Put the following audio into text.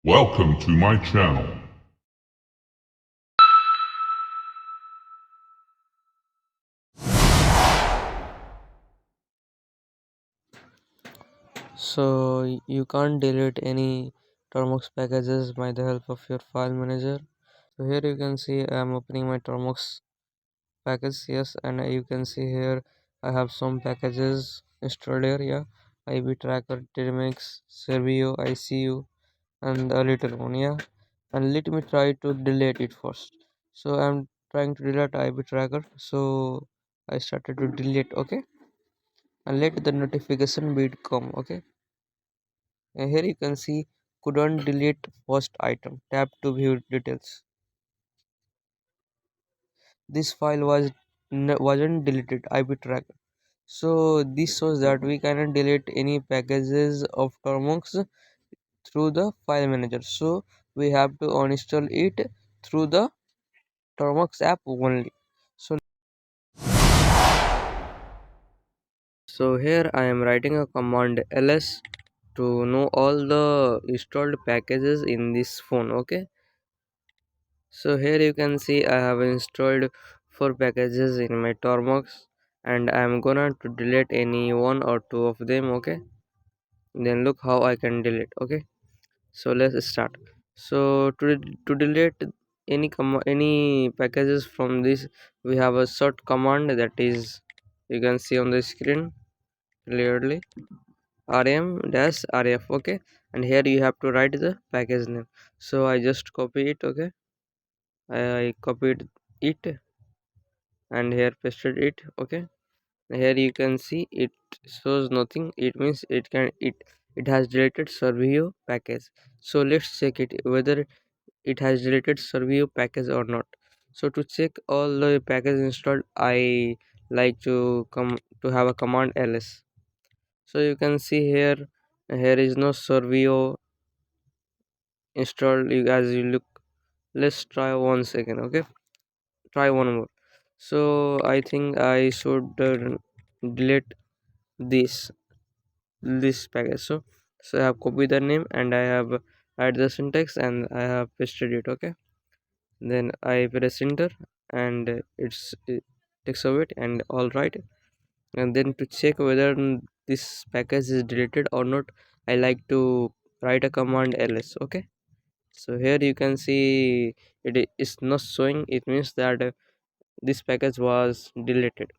Welcome to my channel. So you can't delete any Termux packages by the help of your file manager. So here you can see I am opening my Termux package. Yes, and you can see here I have some packages installed here. Yeah, IB tracker, Termux, Servio, ICU, and a little one. Yeah, and let me try to delete it first. So I'm trying to delete IB tracker. So I started to delete. Okay, and let the notification bead come. Okay. Here you can see couldn't delete first item. Tap to view details. This file wasn't deleted. IP tracker. So this shows that we cannot delete any packages of Termux through the file manager. So we have to uninstall it through the Termux app only. So here I am writing a command ls to know all the installed packages in this phone. Okay. So here you can see I have installed 4 packages in my Tormox, and I am gonna to delete any one or two of them. Okay, then look how I can delete. Okay, so let's start. So to delete any packages from this, we have a short command that is you can see on the screen clearly, rm-rf. Okay, and here you have to write the package name. So I just copy it. Okay, I copied it and here pasted it. Okay, here you can see it shows nothing. It means it has deleted Servio package. So let's check it whether it has deleted Servio package or not. So to check all the package installed, I like to come to have a command ls. So you can see here is no Servio installed. As you look, let's try once again. Okay, try one more. So I think I should delete this package. So I have copied the name and I have added the syntax and I have pasted it. Okay, then I press enter and it takes a wait and all right. And then to check whether this package is deleted or not, I like to write a command ls. Okay, so here you can see it is not showing. It means that this package was deleted.